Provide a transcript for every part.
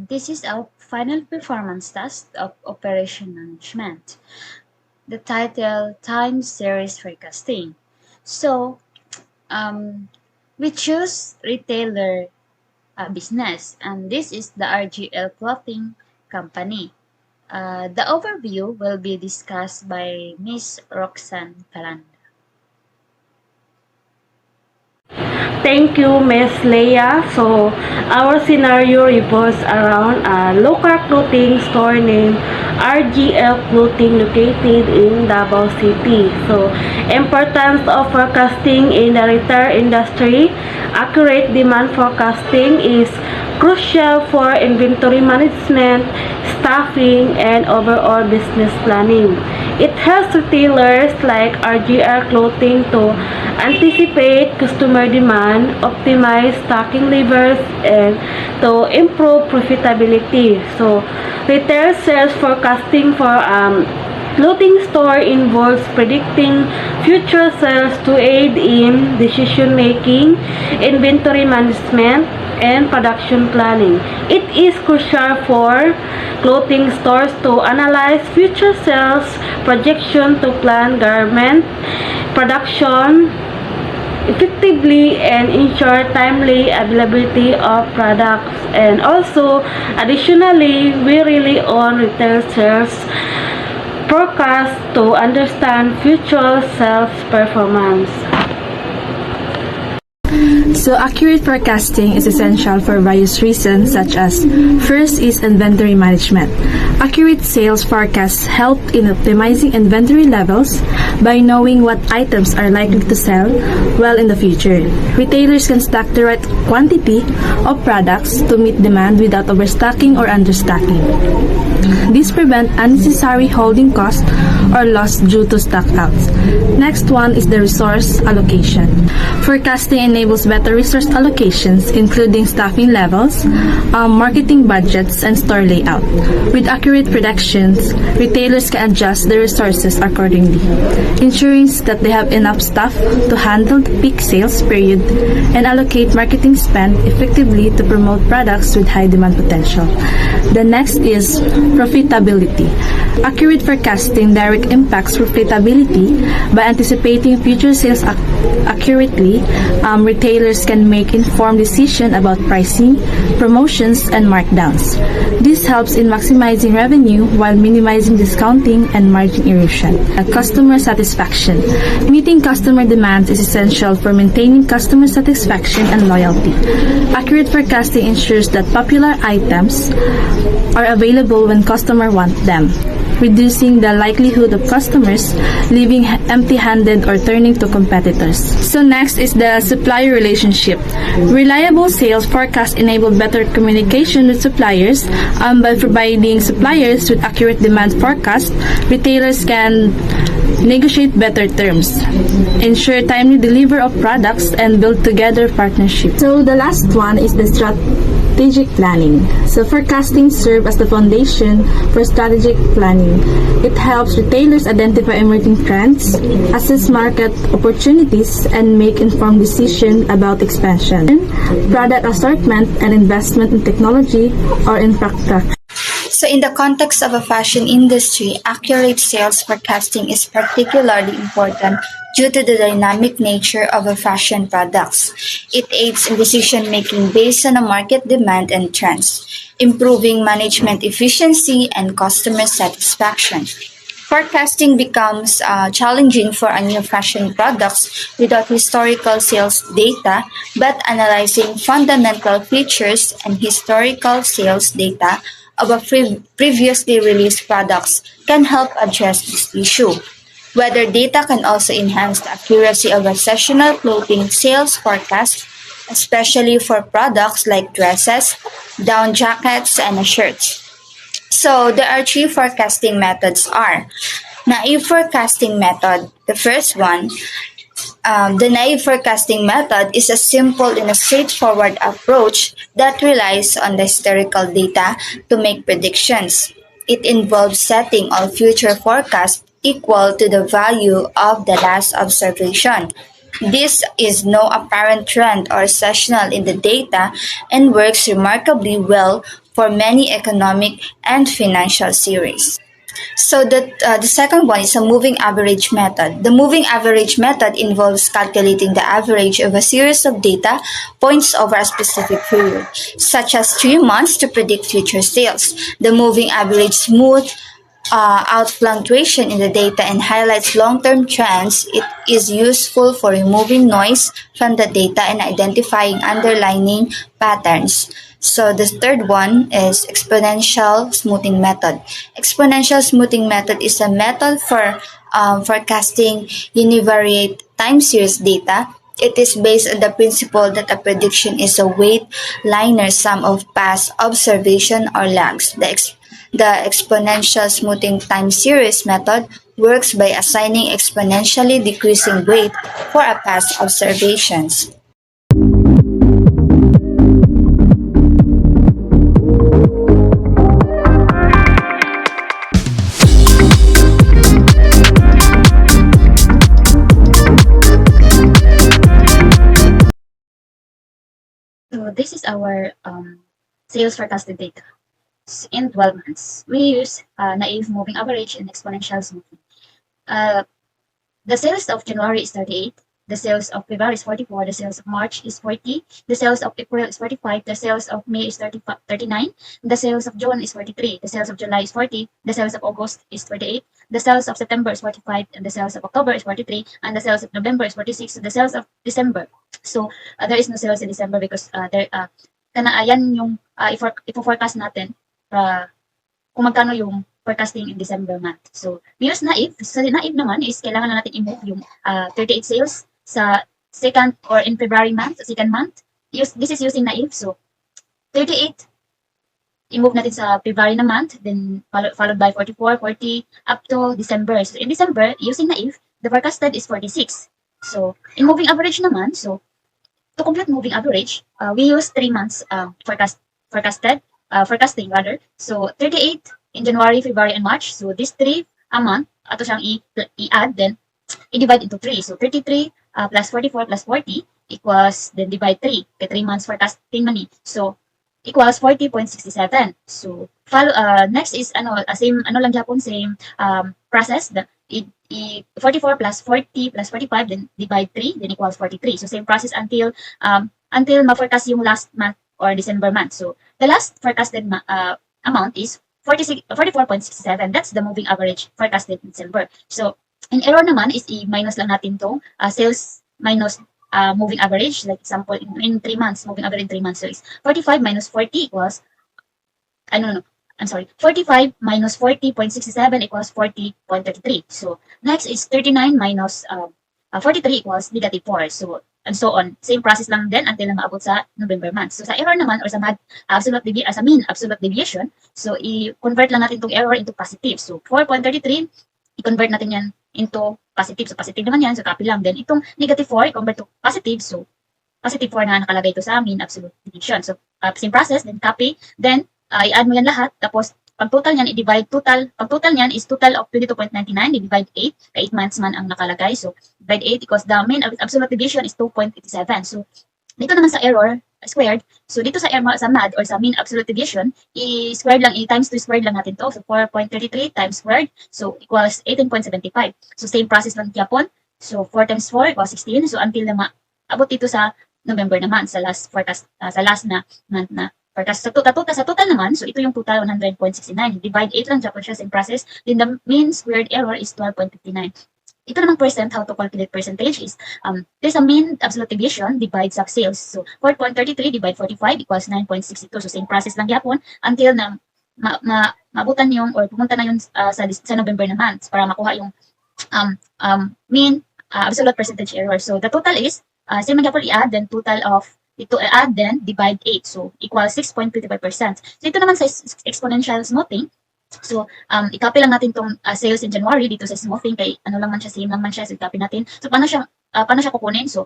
this is our final performance test of operation management. The title Time Series Forecasting. So, we choose retailer business, and this is the RGL Clothing Company. The overview will be discussed by Miss Roxanne Palanda. Thank you, Ms. Leia. So, our scenario revolves around a local clothing store named RGL Clothing located in Davao City. So, importance of forecasting in the retail industry. Accurate demand forecasting is crucial for inventory management, staffing, and overall business planning. It helps retailers like RGL Clothing to anticipate customer demand, optimize stocking levels, and to improve profitability. So, retail sales forecasting for clothing store involves predicting future sales to aid in decision making, inventory management, and production planning. It is crucial for clothing stores to analyze future sales projection to plan garment production effectively and ensure timely availability of products. And also, additionally, we rely on retail sales forecast to understand future sales performance. So accurate forecasting is essential for various reasons, such as first is inventory management. Accurate sales forecasts help in optimizing inventory levels by knowing what items are likely to sell well in the future. Retailers can stock the right quantity of products to meet demand without overstocking or understocking. This prevents unnecessary holding costs or loss due to stockouts. Next one is the resource allocation. Forecasting enables better resource allocations, including staffing levels, marketing budgets, and store layout. With accurate predictions, retailers can adjust their resources accordingly, ensuring that they have enough staff to handle the peak sales period and allocate marketing spend effectively to promote products with high demand potential. The next is profitability. Accurate forecasting directly impacts profitability by anticipating future sales accurately. Retailers can make informed decisions about pricing, promotions, and markdowns. This helps in maximizing revenue while minimizing discounting and margin erosion. Customer satisfaction. Meeting customer demands is essential for maintaining customer satisfaction and loyalty. Accurate forecasting ensures that popular items are available when customers want them, reducing the likelihood of customers leaving empty-handed or turning to competitors. So next is the supplier relationship. Reliable sales forecasts enable better communication with suppliers. By providing suppliers with accurate demand forecasts, retailers can negotiate better terms, ensure timely delivery of products, and build together partnerships. So the last one is the strategic planning. So forecasting serves as the foundation for strategic planning. It helps retailers identify emerging trends, assess market opportunities, and make informed decisions about expansion, product assortment, and investment in technology or infrastructure. So in the context of a fashion industry, accurate sales forecasting is particularly important due to the dynamic nature of a fashion products. It aids in decision making based on a market demand and trends, improving management efficiency and customer satisfaction. Forecasting becomes challenging for a new fashion products without historical sales data, but analyzing fundamental features and historical sales data of a previously released products can help address this issue. Weather data can also enhance the accuracy of a seasonal clothing sales forecast, especially for products like dresses, down jackets, and shirts. So there are three forecasting methods are naive forecasting method. The first one, the naive forecasting method is a simple and a straightforward approach that relies on the historical data to make predictions. It involves setting all future forecasts equal to the value of the last observation. This is no apparent trend or seasonal in the data and works remarkably well for many economic and financial series. So the second one is a moving average method. The moving average method involves calculating the average of a series of data points over a specific period, such as 3 months to predict future sales. The moving average smooth out fluctuation in the data and highlights long-term trends. It is useful for removing noise from the data and identifying underlying patterns. So the third one is exponential smoothing method. Exponential smoothing method is a method for forecasting univariate time series data. It is based on the principle that a prediction is a weight linear sum of past observation or lags. The exponential smoothing time series method works by assigning exponentially decreasing weight for a past observations. So this is our sales forecasted data. In 12 months, we use naive moving average and exponential smoothing. The sales of January is 38, the sales of February is 44, the sales of March is 40, the sales of April is 45, the sales of May is 39, the sales of June is 43, the sales of July is 40, the sales of August is 28, the sales of September is 45, and the sales of October is 43, and the sales of November is 46, and the sales of December. So there is no sales in December because ayan yung ifo-forecast natin kung magkano yung forecasting in December month. So, we use naive. Sa naive naman is kailangan na natin i-move yung 38 sales sa second or in February month, second month. This is using naive. So, 38, i-move natin sa February na month, then followed by 44, 40, up to December. So, in December, using naive, the forecasted is 46. So, in moving average naman, so, to compute moving average, we use 3 months forecasting rather. So 38 in January, February, and March. So these 3 a month, ato siyang i-add, then i-divide into 3. So 33 plus 44 plus 40 equals, then divide 3. Kaya 3 months forecasting money. So equals 40.67. So next is same lang Japon, same process. 44 plus 40 plus 45, then divide 3, then equals 43. So same process until ma-forecast yung last month or December month. So the last forecasted amount is 44.67. That's the moving average forecasted in December. So in error naman is i-minus lang natin tong sales minus moving average. Like example, in 3 months, moving average in 3 months. So it's 45 minus 40 equals, 45 minus 40.67 equals 40.33. So next is 39 minus 43 equals negative 4. So and so on. Same process lang din until na maabot sa November month. So sa error naman or sa sa mean absolute deviation, so i-convert lang natin itong error into positive. So 4.33, i-convert natin yan into positive. So positive naman yan, so copy lang. Then itong negative 4, i-convert to positive. So positive 4 na nakalagay ito sa mean absolute deviation. So same process, then copy, then i-add mo yan lahat, tapos pag total niyan, i-divide pag total niyan is total of 22.99, divide 8, kaya 8 months man ang nakalagay. So, divide 8 because the mean absolute deviation is 2.87. So, dito naman sa error, squared, so dito sa MAD or sa mean absolute deviation, i-squared lang, i-times 2 squared lang natin to. So, 4.33 times squared, so equals 18.75. So, same process lang Japon. So, 4 times 4 equals 16. So, until na maabot dito sa November naman, sa last forecast, sa last na month na forecast. Sa total naman, so ito yung total 100.69. Divide 8 lang Japon siya, same process. Then the mean squared error is 12.59. Ito namang percent, how to calculate percentage is, there's a mean absolute deviation divides of sales. So 4.33 divide 45 equals 9.62. So same process lang Japon until na maabutan yung or pumunta na yun sa November naman para makuha yung mean absolute percentage error. So the total is, same lang Japon i-add, then total of ito add then divide 8, so equals 6.25%. So ito naman sa exponential smoothing, so i-copy lang natin tong sales in January dito sa smoothing kay lang man siya, same lang man siya, so i-copy natin. So paano siya kukunin? So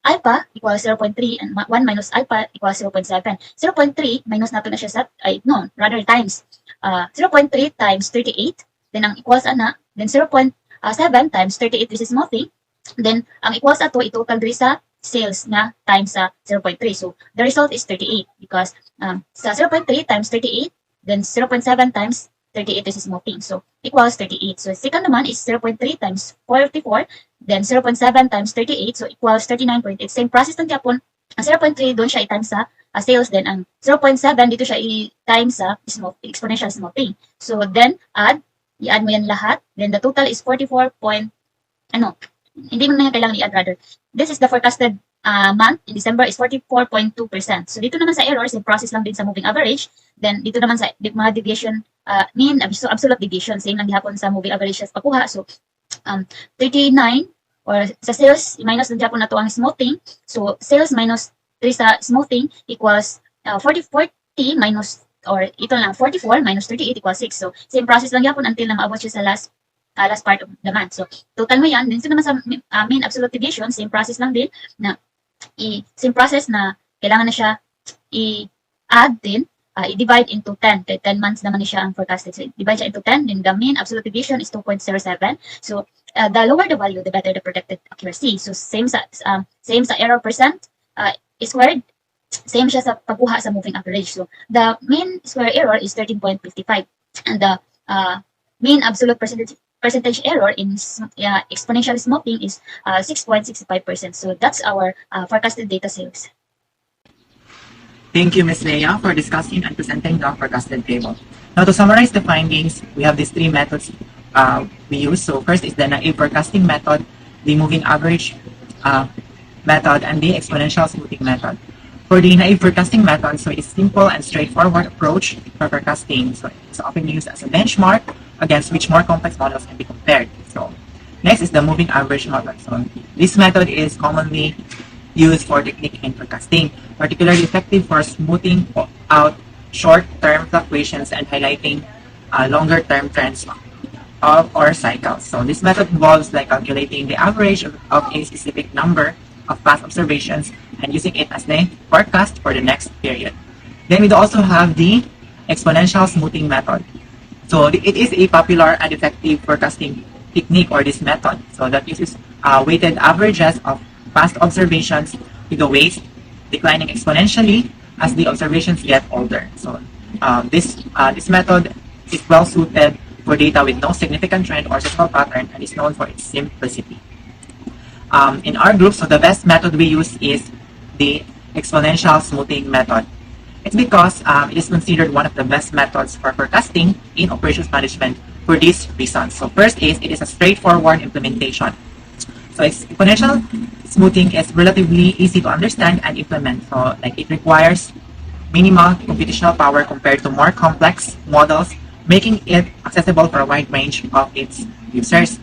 alpha equals 0.3 and 1 minus alpha equals 0.7. 0.3 minus nato na siya rather times 0.3 times 38, then ang equals then 0.7 times 38, this is smoothing. Then ang equals ato i-total diri sa sales na times sa 0.3. So, the result is 38 because sa 0.3 times 38, then 0.7 times 38 is smoking. So, equals 38. So, second naman is 0.3 times 44, then 0.7 times 38, so equals 39.8. Same process ng kapon. Ang 0.3 doon siya i-times sa sales, then ang 0.7 dito siya i-times sa exponential smoking. So, then i-add mo yan lahat, then the total is 44 hindi mo na kailangan i-add rather. This is the forecasted month in December is 44.2%. So dito naman sa errors, yung process lang din sa moving average. Then dito naman sa mga deviation, mean, absolute deviation, same lang gihapon sa moving average sa pakuha. So 39 or sa sales, minus lang gihapon na to ang smoothing. So sales minus 3 sa smoothing equals 40 minus, or ito lang, 44 minus 38 equals 6. So same process lang gihapon until na maabot siya sa last part of the month. So, total mo yan. Then, naman sa mean absolute deviation, same process lang din, same process na kailangan na siya i-add din, i-divide into 10. 10 months naman siya ang forecasted. So, divide siya into 10, then the mean absolute deviation is 2.07. So, the lower the value, the better the predicted accuracy. So, same sa error percent squared, same siya sa pagkuha sa moving average. So, the mean square error is 13.55. And the mean absolute percentage error in exponential smoking is 6.65%. So that's our forecasted data sales. Thank you, Ms. Leia, for discussing and presenting the forecasted table. Now, to summarize the findings, we have these three methods we use. So first is the naive forecasting method, the moving average method, and the exponential smoothing method. For the naive forecasting method, so it's simple and straightforward approach for forecasting. So it's often used as a benchmark against which more complex models can be compared. So next is the moving average method. So this method is commonly used for technique in forecasting, particularly effective for smoothing out short-term fluctuations and highlighting longer-term trends of or cycles. So this method involves like calculating the average of a specific number of past observations and using it as the forecast for the next period. Then we also have the exponential smoothing method. So it is a popular and effective forecasting technique, or this method. So that uses weighted averages of past observations with the weights declining exponentially as the observations get older. So this method is well suited for data with no significant trend or seasonal pattern and is known for its simplicity. In our group, so the best method we use is the exponential smoothing method. It's because it is considered one of the best methods for forecasting in operations management for these reasons. So first is, it is a straightforward implementation. So exponential smoothing is relatively easy to understand and implement. So like it requires minimal computational power compared to more complex models, making it accessible for a wide range of its users.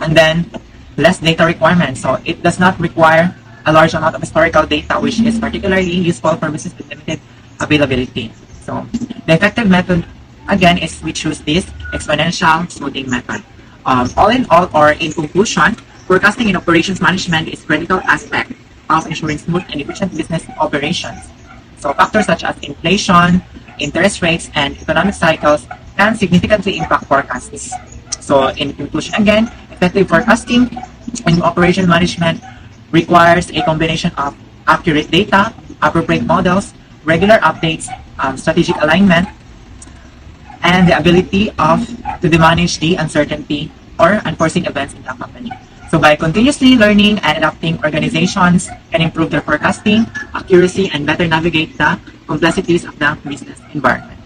And then less data requirements. So it does not require a large amount of historical data, which is particularly useful for business with limited availability. So the effective method again is we choose this exponential smoothing method. All in all, or in conclusion, forecasting in operations management is a critical aspect of ensuring smooth and efficient business operations. So factors such as inflation, interest rates, and economic cycles can significantly impact forecasts. So in conclusion again, effective forecasting in operations management requires a combination of accurate data, appropriate models, regular updates, strategic alignment, and the ability to manage the uncertainty or unforeseen events in the company. So by continuously learning and adapting, organizations can improve their forecasting, accuracy, and better navigate the complexities of the business environment.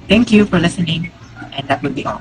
Thank you for listening, and that would be all.